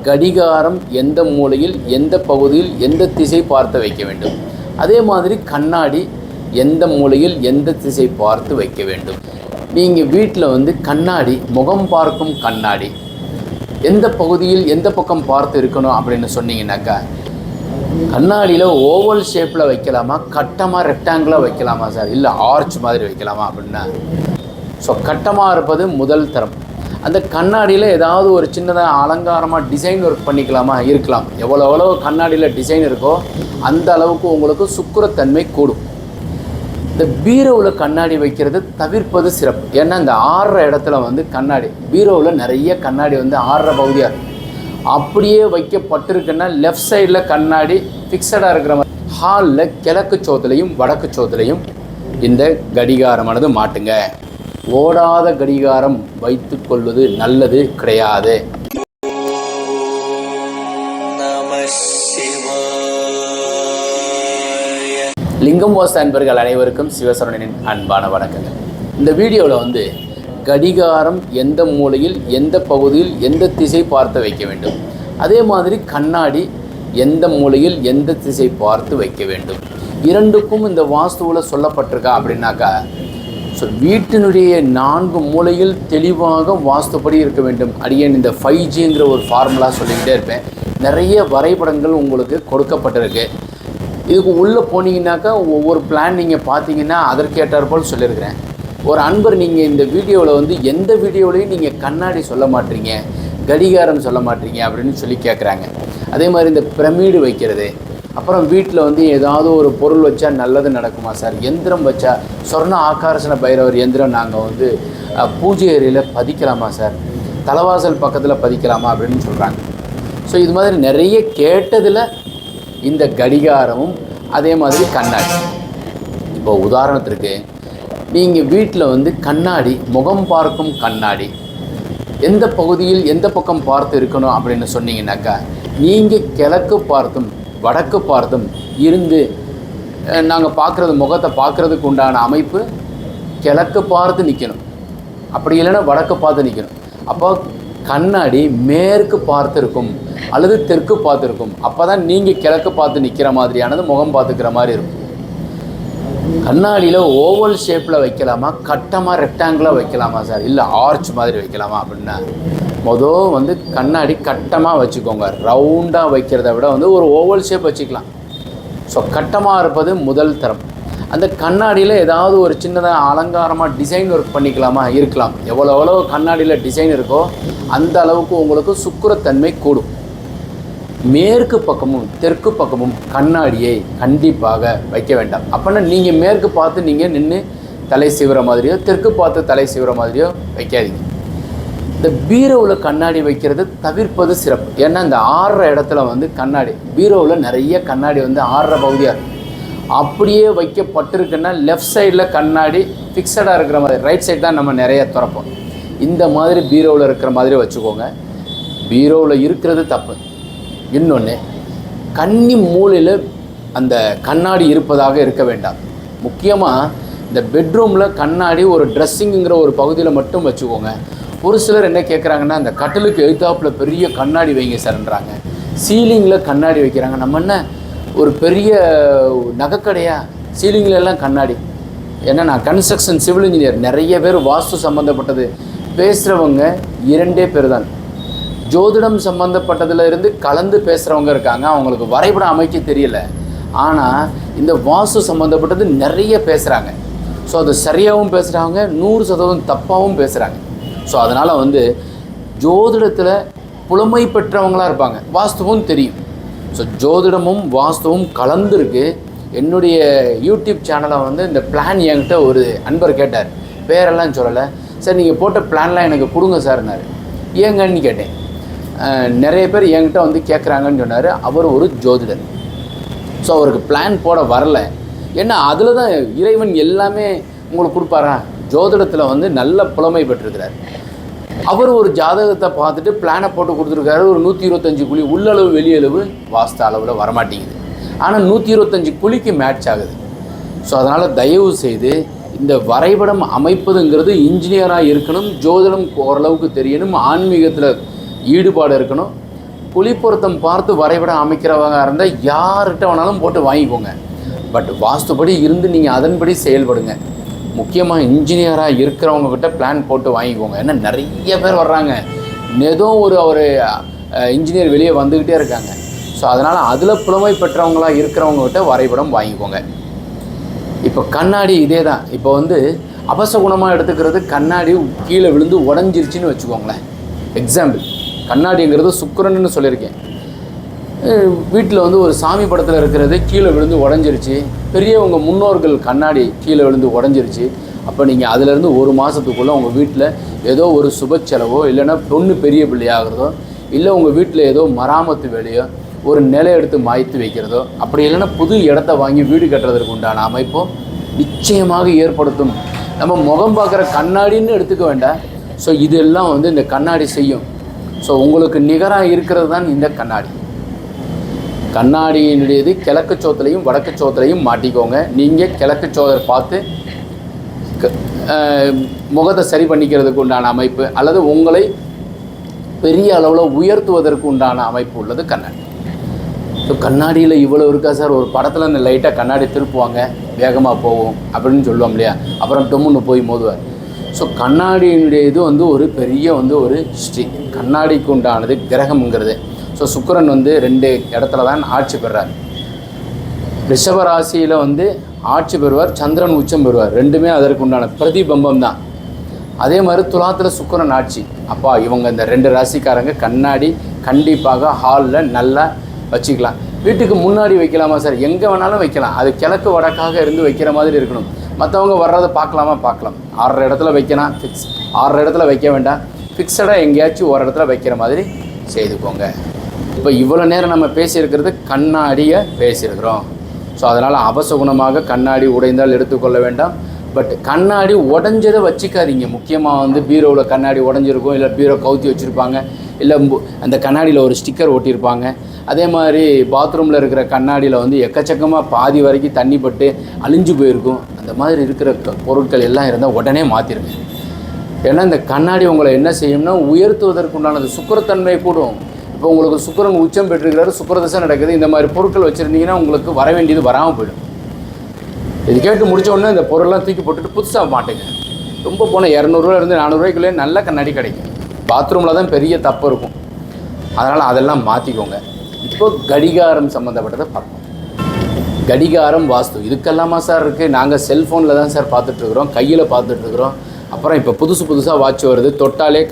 கடிகாரம் எந்த மூலையில் எந்த பகுதியில் எந்த திசை பார்த்து வைக்க வேண்டும். அதே மாதிரி கண்ணாடி எந்த மூலையில் எந்த திசை பார்த்து வைக்க வேண்டும். நீங்கள் வீட்டில் கண்ணாடி, முகம் பார்க்கும் கண்ணாடி எந்த பகுதியில் எந்த பக்கம் பார்த்து இருக்கணும் அப்படின்னு சொன்னீங்கன்னாக்கா, கண்ணாடியில் ஓவல் ஷேப்பில் வைக்கலாமா, கட்டமாக ரெக்டாங்கிளாக வைக்கலாமா சார், இல்லை ஆர்ச் மாதிரி வைக்கலாமா அப்படின்னா, ஸோ கட்டமாக இருப்பது முதல் தரம். அந்த கண்ணாடியில் ஏதாவது ஒரு சின்னதாக அலங்காரமாக டிசைன் ஒர்க் பண்ணிக்கலாமா, இருக்கலாம். எவ்வளோ கண்ணாடியில் டிசைன் இருக்கோ அந்த அளவுக்கு உங்களுக்கு சுக்கிரத்தன்மை கூடும். இந்த பீரோவில் கண்ணாடி வைக்கிறது தவிர்ப்பது சிறப்பு. ஏன்னா இந்த ஆடுற இடத்துல கண்ணாடி, பீரோவில் நிறைய கண்ணாடி ஆடுற பகுதியாக இருக்கும். அப்படியே வைக்கப்பட்டிருக்குன்னா லெஃப்ட் சைடில் கண்ணாடி ஃபிக்ஸடாக இருக்கிற மாதிரி ஹாலில் கிழக்கு சோத்துலையும் வடக்கு சோத்துலையும் இந்த கடிகாரமானது மாட்டுங்க. ஓடாத கடிகாரம் வைத்து கொள்வது நல்லது கிடையாது. லிங்கம் வாஸ்து அன்பர்கள் அனைவருக்கும் சிவசரவணனின் அன்பான வணக்கங்கள். இந்த வீடியோவில் கடிகாரம் எந்த மூலையில் எந்த பகுதியில் எந்த திசை பார்த்து வைக்க வேண்டும், அதே மாதிரி கண்ணாடி எந்த மூலையில் எந்த திசை பார்த்து வைக்க வேண்டும், இரண்டுக்கும் இந்த வாஸ்துவில் சொல்லப்பட்டிருக்கா அப்படின்னாக்கா, ஸோ வீட்டினுடைய 4 மூலையில் தெளிவாக வாஸ்துப்படி இருக்க வேண்டும். அடியேன் இந்த 5Gங்கிற ஒரு ஃபார்முலா சொல்லிக்கிட்டே இருப்பேன். நிறைய வரைபடங்கள் உங்களுக்கு கொடுக்கப்பட்டிருக்கு. இதுக்கு உள்ளே போனீங்கன்னாக்கா ஒவ்வொரு பிளான் நீங்கள் பார்த்தீங்கன்னா அதற்கேற்றார் போல் சொல்லியிருக்கிறேன். ஒரு அன்பர் நீங்கள் இந்த வீடியோவில் எந்த வீடியோலையும் நீங்கள் கண்ணாடி சொல்ல மாட்டீங்க, கடிகாரம் சொல்ல மாட்டீங்க அப்படின்னு சொல்லி கேட்குறாங்க. அதே மாதிரி இந்த பிரமிடு வைக்கிறது, அப்புறம் வீட்டில் ஏதாவது ஒரு பொருள் வச்சா நல்லது நடக்குமா சார், எந்திரம் வச்சா சொர்ண ஆகார்ஷண பைரவர் எந்திரம் நாங்கள் பூஜை அறையில் பதிக்கலாமா சார், தலைவாசல் பக்கத்தில் பதிக்கலாமா அப்படின்னு சொல்கிறாங்க. ஸோ இது மாதிரி நிறைய கேட்டதில் இந்த கடிகாரமும் அதே மாதிரி கண்ணாடி. இப்போ உதாரணத்திற்கு நீங்கள் வீட்டில் கண்ணாடி, முகம் பார்க்கும் கண்ணாடி எந்த பகுதியில் எந்த பக்கம் பார்த்து இருக்கணும் அப்படின்னு சொன்னீங்கன்னாக்கா, நீங்கள் கிழக்கு பார்த்தும் வடக்கு பார்த்தும் இருந்து நாங்கள் பார்க்குறது, முகத்தை பார்க்குறதுக்கு உண்டான அமைப்பு கிழக்கு பார்த்து நிற்கணும், அப்படி இல்லைன்னா வடக்கு பார்த்து நிற்கணும். அப்போ கண்ணாடி மேற்கு பார்த்து இருக்கும் அல்லது தெற்கு பார்த்து இருக்கும். அப்போ தான் நீங்கள் கிழக்கு பார்த்து நிற்கிற மாதிரியானது முகம் பார்த்துக்கிற மாதிரி இருக்கும். கண்ணாடியில் ஓவல் ஷேப்பில் வைக்கலாமா, கட்டமாக ரெக்டாங்கிளாக வைக்கலாமா சார், இல்லை ஆர்ச் மாதிரி வைக்கலாமா அப்படின்னா, கண்ணாடி கட்டமாக வச்சுக்கோங்க. ரவுண்டாக வைக்கிறத விட ஒரு ஓவல் ஷேப் வச்சுக்கலாம். ஸோ கட்டமாக இருப்பது முதல் தரம். அந்த கண்ணாடியில் ஏதாவது ஒரு சின்னதாக அலங்காரமாக டிசைன் ஒர்க் பண்ணிக்கலாமா, இருக்கலாம். எவ்வளோ கண்ணாடியில் டிசைன் இருக்கோ அந்த அளவுக்கு உங்களுக்கு சுக்கிரத்தன்மை கூடும். மேற்கு பக்கமும் தெற்கு பக்கமும் கண்ணாடியை கண்டிப்பாக வைக்க வேண்டாம். அப்படின்னா நீங்கள் மேற்கு பார்த்து நீங்கள் நின்று தலை சீவுற மாதிரியோ, தெற்கு பார்த்து தலை சீவுற மாதிரியோ வைக்காதீங்க. இந்த பீரோவில் கண்ணாடி வைக்கிறது தவிர்ப்பது சிறப்பு. ஏன்னா இந்த ஆடுற இடத்துல கண்ணாடி, பீரோவில் நிறைய கண்ணாடி ஆடுற பகுதியாக இருக்கும். அப்படியே வைக்கப்பட்டிருக்குன்னா லெஃப்ட் சைடில் கண்ணாடி ஃபிக்ஸடாக இருக்கிற மாதிரி, ரைட் சைடு தான் நம்ம நிறைய திறப்போம். இந்த மாதிரி பீரோவில் இருக்கிற மாதிரி வச்சுக்கோங்க. பீரோவில் இருக்கிறது தப்பு. இன்னொன்று, கன்னி மூலையில் அந்த கண்ணாடி இருப்பதாக இருக்க வேண்டாம். முக்கியமாக இந்த பெட்ரூமில் கண்ணாடி ஒரு ட்ரெஸ்ஸிங்கிற ஒரு பகுதியில் மட்டும் வச்சுக்கோங்க. ஒரு சிலர் என்ன கேட்குறாங்கன்னா, அந்த கட்டிலுக்கு எழுத்தாப்பில் பெரிய கண்ணாடி வைங்க சார்ன்றாங்க. சீலிங்கில் கண்ணாடி வைக்கிறாங்க. நம்ம என்ன ஒரு பெரிய நகைக்கடையா, சீலிங்கில் எல்லாம் கண்ணாடி? ஏன்னா நான் கன்ஸ்ட்ரக்ஷன் சிவில் இன்ஜினியர். நிறைய பேர் வாஸ்து சம்மந்தப்பட்டது பேசுகிறவங்க 2 பேர் தான். ஜோதிடம் சம்மந்தப்பட்டதில் இருந்து கலந்து பேசுகிறவங்க இருக்காங்க, அவங்களுக்கு வரைபடம் அமைக்க தெரியல. ஆனால் இந்த வாஸ்து சம்மந்தப்பட்டது நிறைய பேசுகிறாங்க. ஸோ அது சரியாகவும் பேசுகிறாங்க, 100% தப்பாகவும் பேசுகிறாங்க. ஸோ அதனால் ஜோதிடத்தில் புலமை பெற்றவங்களாக இருப்பாங்க, வாஸ்துவும் தெரியும். ஸோ ஜோதிடமும் வாஸ்துவும் கலந்துருக்கு. என்னுடைய யூடியூப் சேனலை இந்த பிளான் என்கிட்ட ஒரு அன்பர் கேட்டார், பேரெல்லாம் சொல்லலை. சார் நீங்கள் போட்ட பிளான்லாம் எனக்கு கொடுங்க சார்னார். ஏங்கன்னு கேட்டேன். நிறைய பேர் என்கிட்ட கேட்குறாங்கன்னு சொன்னார். அவர் ஒரு ஜோதிடர். ஸோ அவருக்கு பிளான் போட வரல. ஏன்னா அதில் தான் இறைவன் எல்லாமே உங்களுக்கு கொடுப்பாரா. ஜோதிடத்தில் நல்ல புலமை பெற்றிருக்கிறார். அவர் ஒரு ஜாதகத்தை பார்த்துட்டு பிளானை போட்டு கொடுத்துருக்காரு. ஒரு 125 குழி, உள்ளளவு வெளியளவு வாஸ்து அளவில் வரமாட்டேங்குது. ஆனால் 125 குழிக்கு மேட்ச் ஆகுது. ஸோ அதனால் தயவு செய்து இந்த வரைபடம் அமைப்பதுங்கிறது இன்ஜினியராக இருக்கணும், ஜோதிடம் ஓரளவுக்கு தெரியணும், ஆன்மீகத்தில் ஈடுபாடு இருக்கணும், குழி பொருத்தம் பார்த்து வரைபடம் அமைக்கிறவங்க இருந்தால் யார்கிட்ட வேணாலும் போட்டு வாங்கிக்கோங்க. பட் வாஸ்துபடி இருந்து நீங்கள் அதன்படி செயல்படுங்க. முக்கியமாக இன்ஜினியராக இருக்கிறவங்கக்கிட்ட பிளான் போட்டு வாங்கிக்கோங்க. ஏன்னா நிறைய பேர் வர்றாங்க, ஏதோ ஒரு இன்ஜினியர் வெளியே வந்துக்கிட்டே இருக்காங்க. ஸோ அதனால் அதில் புலமை பெற்றவங்களாக இருக்கிறவங்கக்கிட்ட வரைபடம் வாங்கிக்கோங்க. இப்போ கண்ணாடி இதே தான். இப்போ வந்து அபசகுணமாக எடுத்துக்கிறது, கண்ணாடி கீழே விழுந்து உடஞ்சிருச்சின்னு வச்சுக்கோங்களேன். எக்ஸாம்பிள், கண்ணாடிங்கிறது சுக்கிரன்னு சொல்லியிருக்கேன். வீட்டில் வந்து ஒரு சாமி படத்தில் இருக்கிறது கீழே விழுந்து உடஞ்சிருச்சு, பெரியவங்க முன்னோர்கள் கண்ணாடி கீழே விழுந்து உடஞ்சிருச்சு. அப்போ நீங்கள் அதிலேருந்து ஒரு மாதத்துக்குள்ளே உங்கள் வீட்டில் ஏதோ ஒரு சுப செலவோ, இல்லைன்னா பொண்ணு பெரிய பிள்ளையாகிறதோ, இல்லை உங்கள் வீட்டில் ஏதோ மராமத்து வேலையோ, ஒரு நிலை எடுத்து மாய்த்து வைக்கிறதோ, அப்படி இல்லைன்னா புது இடத்த வாங்கி வீடு கட்டுறதுக்கு உண்டான அமைப்போ நிச்சயமாக ஏற்படுத்தும். நம்ம முகம் பார்க்குற கண்ணாடின்னு எடுத்துக்க வேண்டாம். ஸோ இதெல்லாம் வந்து இந்த கண்ணாடி செய்யும். ஸோ உங்களுக்கு நிகராக இருக்கிறது தான் இந்த கண்ணாடி. கண்ணாடியினுடையது கிழக்கு சோத்துலையும் வடக்கு சோத்துலையும் மாட்டிக்கோங்க. நீங்கள் கிழக்கு சோதரை பார்த்து முகத்தை சரி பண்ணிக்கிறதுக்கு உண்டான அமைப்பு, அல்லது உங்களை பெரிய அளவில் உயர்த்துவதற்கு உண்டான அமைப்பு உள்ளது கண்ணாடி. ஸோ கண்ணாடியில் இவ்வளோ இருக்கா சார்? ஒரு படத்தில் இந்த லைட்டாக கண்ணாடி திருப்புவாங்க, வேகமாக போகும் அப்படின்னு சொல்லுவோம் இல்லையா, அப்புறம் டொம்முன்னு போய் மோதுவார். ஸோ கண்ணாடியினுடைய இது வந்து ஒரு பெரிய வந்து ஒரு ஹிஸ்ட்ரி. கண்ணாடிக்கு உண்டானது கிரகம்ங்கிறது. ஸோ சுக்கிரன் வந்து 2 இடத்துல தான் ஆட்சி பெறுறார். ரிஷப ராசியில் வந்து ஆட்சி பெறுவார், சந்திரன் உச்சம் பெறுவார். ரெண்டுமே அதற்கு உண்டான பிரதிபம்பம் தான். அதே மாதிரி துலாத்தில் சுக்கிரன் ஆட்சி. அப்பா இவங்க இந்த 2 ராசிக்காரங்க கண்ணாடி கண்டிப்பாக ஹாலில் நல்லா வச்சுக்கலாம். வீட்டுக்கு முன்னாடி வைக்கலாமா சார்? எங்கே வேணாலும் வைக்கலாம். அது கிழக்கு வடக்காக இருந்து வைக்கிற மாதிரி இருக்கணும். மற்றவங்க வர்றதை பார்க்கலாமா? பார்க்கலாம். 6 இடத்துல வைக்கலாம், ஃபிக்ஸ். 6 இடத்துல வைக்க வேண்டாம், ஃபிக்ஸடாக எங்கேயாச்சும் ஒரு இடத்துல வைக்கிற மாதிரி செய்துக்கோங்க. இப்போ இவ்வளோ நேரம் நம்ம பேசியிருக்கிறது கண்ணாடியை பேசியிருக்கிறோம். ஸோ அதனால் அபசகுணமாக கண்ணாடி உடைந்தால் எடுத்துக்கொள்ள வேண்டாம். பட் கண்ணாடி உடஞ்சதை வச்சுக்காதீங்க. முக்கியமாக வந்து பீரோவில் கண்ணாடி உடஞ்சிருக்கும், இல்லை பீரோ கவுத்தி வச்சுருப்பாங்க, இல்லை அந்த கண்ணாடியில் ஒரு ஸ்டிக்கர் ஒட்டியிருப்பாங்க. அதே மாதிரி பாத்ரூமில் இருக்கிற கண்ணாடியில் வந்து எக்கச்சக்கமாக பாதி வரைக்கும் தண்ணி பட்டு அழிஞ்சு போயிருக்கும். அந்த மாதிரி இருக்கிற பொருட்கள் எல்லாம் இருந்தால் உடனே மாற்றிருங்க. ஏன்னா இந்த கண்ணாடி உங்களை என்ன செய்யும்னா உயர்த்துவதற்கு உண்டானது. சுக்கிரத்தன்மை கூடும். இப்போ உங்களுக்கு சுக்கிரன் உச்சம் பெற்றிருக்கிறாரு, சுக்கிரதசை நடக்குது, இந்த மாதிரி பொருட்கள் வச்சுருந்தீங்கன்னா உங்களுக்கு வர வேண்டியது வராமல் போயிடும். இது கேட்டு முடித்த உடனே இந்த பொருள்லாம் தூக்கி போட்டுட்டு புதுசாக மாட்டுங்க. ரொம்ப போனால் 200 400 நல்ல கண்ணாடி கிடைக்கும். பாத்ரூமில் தான் பெரிய தப்பு இருக்கும். அதனால் அதெல்லாம் மாற்றிக்கோங்க. இப்போ கடிகாரம் சம்மந்தப்பட்டதை பார்ப்போம். கடிகாரம் வாஸ்து இதுக்கெல்லாமா சார் இருக்குது? நாங்கள் செல்ஃபோனில் தான் சார் பார்த்துட்ருக்குறோம், கையில் பார்த்துட்ருக்குறோம். அப்புறம் இப்போ புதுசாக வாட்ச் வருது, தொட்டாலே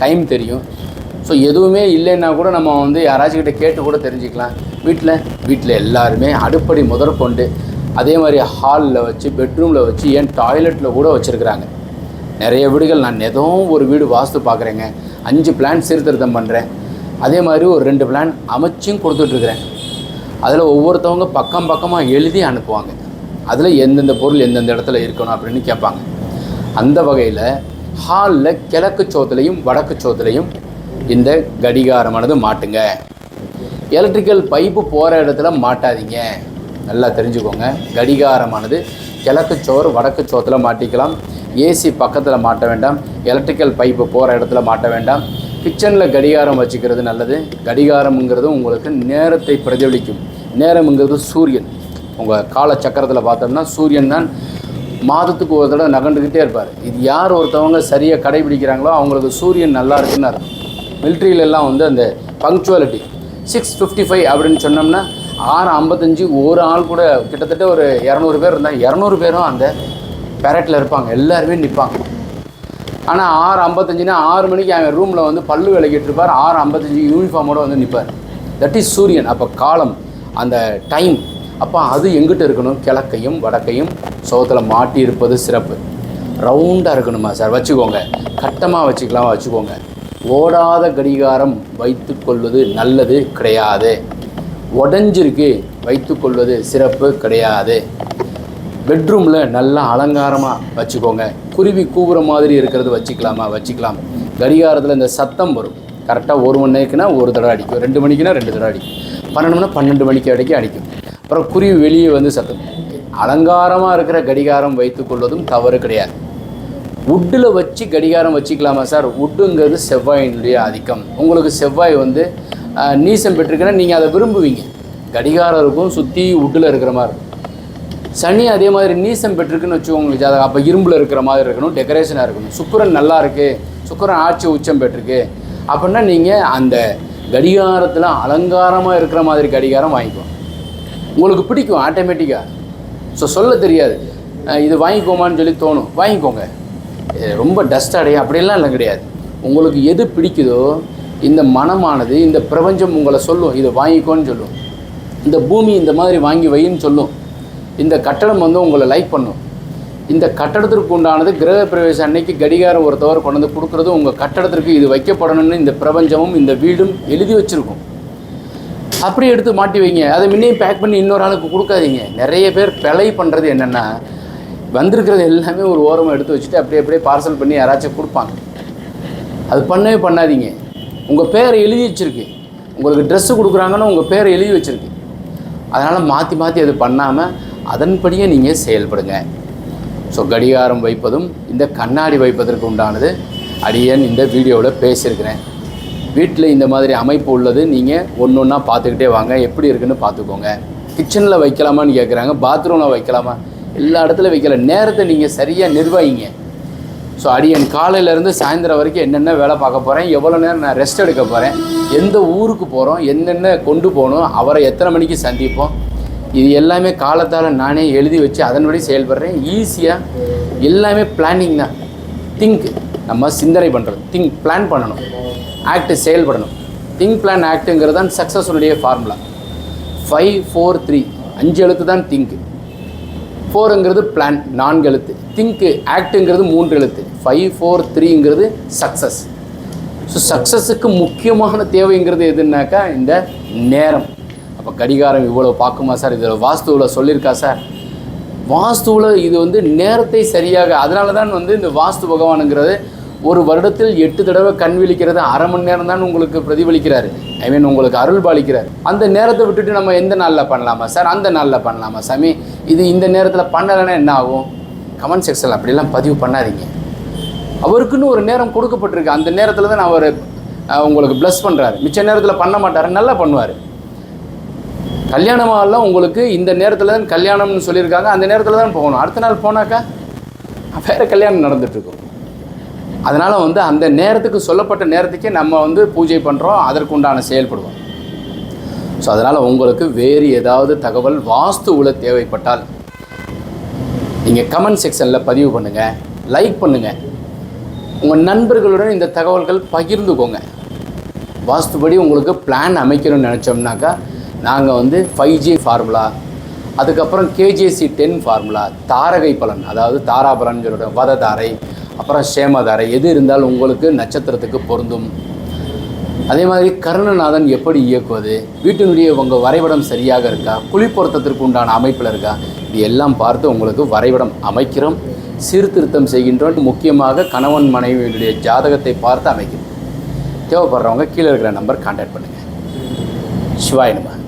டைம் தெரியும். ஸோ எதுவுமே இல்லைன்னா கூட நம்ம வந்து யாராச்சும் கிட்ட கேட்டு கூட தெரிஞ்சுக்கலாம். வீட்டில் எல்லாருமே அடுப்படி முதற்கொண்டு, அதே மாதிரி ஹாலில் வச்சு, பெட்ரூமில் வச்சு, ஏன் டாய்லெட்டில் கூட வச்சுருக்குறாங்க. நிறைய வீடுகள், நான் ஏதோ ஒரு வீடு வாஸ்து பார்க்குறேங்க, 5 பிளான் சீர்திருத்தம் பண்ணுறேன், அதே மாதிரி ஒரு 2 பிளான் அமைச்சும் கொடுத்துட்ருக்குறேன். அதில் ஒவ்வொருத்தவங்க பக்கமாக எழுதி அனுப்புவாங்க. அதில் எந்தெந்த பொருள் எந்தெந்த இடத்துல இருக்கணும் அப்படின்னு கேட்பாங்க. அந்த வகையில் ஹாலில் கிழக்கு சோத்துலையும் வடக்கு சோத்துலையும் இந்த கடிகாரமானது மாட்டுங்க. எலக்ட்ரிக்கல் பைப்பு போகிற இடத்துல மாட்டாதீங்க. நல்லா தெரிஞ்சுக்கோங்க. கடிகாரமானது கிழக்கு சோறு வடக்கு சோத்தில் மாட்டிக்கலாம். ஏசி பக்கத்தில் மாட்ட வேண்டாம். எலக்ட்ரிக்கல் பைப்பு போகிற இடத்துல மாட்ட வேண்டாம். கிச்சனில் கடிகாரம் வச்சுக்கிறது நல்லது. கடிகாரம்ங்கிறது உங்களுக்கு நேரத்தை பிரதிபலிக்கும். நேரம்ங்கிறது சூரியன். உங்கள் கால சக்கரத்தில் பார்த்தோம்னா சூரியன் தான் மாதத்துக்கு ஒரு தடவை நகண்டுக்கிட்டே இருப்பார். இது யார் ஒருத்தவங்க சரியாக கடைபிடிக்கிறாங்களோ அவங்களுக்கு சூரியன் நல்லா இருக்குன்னு அர்த்தம். மிலிட்ரியிலெல்லாம் வந்து அந்த பங்க்சுவாலிட்டி 6:55 அப்படின்னு சொன்னோம்னா 6:55 ஒரு ஆள் கூட கிட்டத்தட்ட ஒரு 200 பேர் இருந்தால் 200 பேரும் அந்த பேரட்டில் இருப்பாங்க. எல்லாருமே நிற்பாங்க. ஆனால் 6:55னா 6 மணிக்கு அவன் ரூமில் வந்து பல்லு விளக்கிட்டு இருப்பார். 6:55 யூனிஃபார்மோடு வந்து நிற்பார். தட் இஸ் சூரியன். அப்போ காலம், அந்த டைம். அப்போ அது எங்கிட்ட இருக்கணும்? கிழக்கையும் வடக்கையும் சோத்தில் மாட்டி இருப்பது சிறப்பு. ரவுண்டாக இருக்கணுமா சார்? வச்சுக்கோங்க. கட்டமாக வச்சுக்கோங்க. ஓடாத கடிகாரம் வைத்து கொள்வது நல்லது கிடையாது. உடஞ்சிருக்கு வைத்துக்கொள்வது சிறப்பு கிடையாது. பெட்ரூமில் நல்லா அலங்காரமாக வச்சுக்கோங்க. குருவி கூவுற மாதிரி இருக்கிறது வச்சுக்கலாம். கடிகாரத்தில் இந்த சத்தம் வரும். கரெக்டாக 1 மணி நேரத்துக்குனா ஒரு தடவை அடிக்கும், 2 மணிக்குனா 2 தடவை அடிக்கும், 12 மணிக்கு அடிக்கும். அப்புறம் குருவி வெளியே வந்து சத்தம். அலங்காரமாக இருக்கிற கடிகாரம் வைத்துக்கொள்வதும் தவறு கிடையாது. வுட்டில் வச்சு கடிகாரம் வச்சுக்கலாமா சார்? வுட்டுங்கிறது செவ்வாயினுடைய ஆதிக்கம். உங்களுக்கு செவ்வாய் வந்து நீசம் பெற்றிருக்குன்னா நீங்கள் அதை விரும்புவீங்க. கடிகாரம் இருக்கும், சுற்றி உட்டில் இருக்கிற மாதிரி. சனி அதே மாதிரி நீசம் பெற்றிருக்குன்னு வச்சுக்கோங்க ஜாதகம். அப்போ இரும்பில் இருக்கிற மாதிரி இருக்கணும், டெக்கரேஷனாக இருக்கணும். சுக்கிரன் நல்லா இருக்குது, சுக்கிரன் ஆட்சி உச்சம் பெற்றிருக்கு அப்படின்னா நீங்கள் அந்த கடிகாரத்தில் அலங்காரமாக இருக்கிற மாதிரி கடிகாரம் வாங்கிக்கோங்க. உங்களுக்கு பிடிக்கும் ஆட்டோமேட்டிக்காக. ஸோ சொல்ல தெரியாது, இது வாங்கிக்கோமான்னு சொல்லி தோணும், வாங்கிக்கோங்க. ரொம்ப டஸ்ட் அடையும் அப்படியெல்லாம் இல்லை, கிடையாது. உங்களுக்கு எது பிடிக்குதோ இந்த மனமானது, இந்த பிரபஞ்சம் உங்களை சொல்லும், இதை வாங்கிக்கோன்னு சொல்லும். இந்த பூமி இந்த மாதிரி வாங்கி வைன்னு சொல்லும். இந்த கட்டடம் வந்து உங்களை லைக் பண்ணும். இந்த கட்டடத்திற்கு உண்டானது கிரக பிரவேசம் அன்னைக்கு கடிகாரம் ஒருத்தவர் கொண்டு வந்து கொடுக்குறது உங்கள் கட்டடத்திற்கு இது வைக்கப்படணும்னு இந்த பிரபஞ்சமும் இந்த வீடும் எழுதி வச்சுருக்கும். அப்படி எடுத்து மாட்டி வைங்க. அதை முன்னையும் பேக் பண்ணி இன்னொரு ஆளுக்கு கொடுக்காதீங்க. நிறைய பேர் பிழை பண்ணுறது என்னென்னா, வந்திருக்கிறது எல்லாமே ஒரு ஓரமாக எடுத்து வச்சுட்டு அப்படியே பார்சல் பண்ணி யாராச்சும் கொடுப்பாங்க. அது பண்ணவே பண்ணாதீங்க. உங்கள் பேரை எழுதி வச்சுருக்கு. உங்களுக்கு ட்ரெஸ்ஸு கொடுக்குறாங்கன்னா உங்கள் பேரை எழுதி வச்சுருக்கு. அதனால் மாற்றி அது பண்ணாமல் அதன்படியே நீங்கள் செயல்படுங்க. ஸோ கடிகாரம் வைப்பதும் இந்த கண்ணாடி வைப்பதற்கு உண்டானது அடியேன் இந்த வீடியோவில் பேசியிருக்கிறேன். வீட்டில் இந்த மாதிரி அமைப்பு உள்ளது. நீங்கள் ஒன்று ஒன்றா பார்த்துக்கிட்டே வாங்க, எப்படி இருக்குன்னு பார்த்துக்கோங்க. கிச்சனில் வைக்கலாமான்னு கேட்குறாங்க, பாத்ரூமில் வைக்கலாமா, எல்லா இடத்துல வைக்கல. நேரத்தை நீங்கள் சரியாக நிர்வகிங்க. ஸோ அடியன் காலையிலேருந்து சாயந்தரம் வரைக்கும் என்னென்ன வேலை பார்க்க போகிறேன், எவ்வளோ நேரம் நான் ரெஸ்ட் எடுக்க போகிறேன், எந்த ஊருக்கு போகிறோம், என்னென்ன கொண்டு போகணும், அவரை எத்தனை மணிக்கு சந்திப்போம், இது எல்லாமே காலத்தால் நானே எழுதி வச்சு அதன்படி செயல்படுறேன். ஈஸியாக எல்லாமே பிளானிங் தான். திங்க், நம்ம சிந்தனை பண்ணுறது. திங்க், பிளான் பண்ணணும். ஆக்ட், செயல்படணும். திங்க், பிளான், ஆக்ட்டுங்கிறது தான் சக்ஸஸுடைய ஃபார்முலா. 5 4 3 5 எழுத்து தான் திங்க். 4ங்கிறது பிளான், 4 எழுத்து. திங்க், ஆக்ட்டுங்கிறது 3 எழுத்து. 5 4 3ங்கிறது சக்ஸஸ். ஸோ சக்ஸஸுக்கு முக்கியமான தேவைங்கிறது எதுனாக்கா இந்த நேரம். அப்போ கடிகாரம் இவ்வளோ பார்க்குமா சார், இதில் வாஸ்துவில் சொல்லியிருக்கா சார். வாஸ்துவில் இது வந்து நேரத்தை சரியாக, அதனால தான் வந்து இந்த வாஸ்து பகவானுங்கிறது ஒரு வருடத்தில் 8 தடவை கண் விழிக்கிறது, அரை மணி நேரம் தான் உங்களுக்கு பிரதிபலிக்கிறாரு. உங்களுக்கு அருள் பாலிக்கிறார். அந்த நேரத்தை விட்டுட்டு நம்ம எந்த நாளில் பண்ணலாமா சார், அந்த நாளில் பண்ணலாமா சாமி, இது இந்த நேரத்தில் பண்ணலைன்னா என்ன ஆகும்? கமெண்ட் செக்ஷனில் அப்படிலாம் பதிவு பண்ணாதீங்க. அவருக்குன்னு ஒரு நேரம் கொடுக்கப்பட்டிருக்கு. அந்த நேரத்தில் தான் அவர் உங்களுக்கு ப்ளஸ் பண்ணுறாரு. மிச்ச நேரத்தில் பண்ண மாட்டார், நல்லா பண்ணுவார். கல்யாணமாகலாம் உங்களுக்கு இந்த நேரத்தில் தான் கல்யாணம்னு சொல்லியிருக்காங்க, அந்த நேரத்தில் தான் போகணும். அடுத்த நாள் போனாக்கா வேறு கல்யாணம் நடந்துகிட்ருக்கும். அதனால் வந்து அந்த நேரத்துக்கு சொல்லப்பட்ட நேரத்துக்கே நம்ம வந்து பூஜை பண்ணுறோம், அதற்குண்டான செயல்படுவோம். ஸோ அதனால் உங்களுக்கு வேறு ஏதாவது தகவல் வாஸ்துவில் தேவைப்பட்டால் நீங்கள் கமெண்ட் செக்ஷனில் பதிவு பண்ணுங்கள், லைக் பண்ணுங்கள். உங்கள் நண்பர்களுடன் இந்த தகவல்கள் பகிர்ந்துக்கோங்க. வாஸ்துபடி உங்களுக்கு பிளான் அமைக்கணும்னு நினச்சோம்னாக்கா நாங்கள் வந்து 5G ஃபார்முலா, அதுக்கப்புறம் KJC 10 ஃபார்முலா, தாரகை பலன், அதாவது தாராபலன் சொல்லிட்டு வததாரை, அப்புறம் சேமதாரை, எது இருந்தாலும் உங்களுக்கு நட்சத்திரத்துக்கு பொருந்தும். அதே மாதிரி கருணநாதன் எப்படி இயக்குவது, வீட்டினுடைய உங்கள் வரைபடம் சரியாக இருக்கா, குழி பொருத்தத்திற்கு உண்டான அமைப்பில் இருக்கா, இது எல்லாம் பார்த்து உங்களுக்கு வரைபடம் அமைக்கிறோம், சீர்திருத்தம் செய்கின்றோம். முக்கியமாக கணவன் மனைவியுடைய ஜாதகத்தை பார்த்து அமைக்கிறோம். தேவைப்படுறவங்க கீழே இருக்கிற நம்பர் கான்டாக்ட் பண்ணுங்கள். சிவாய நமः.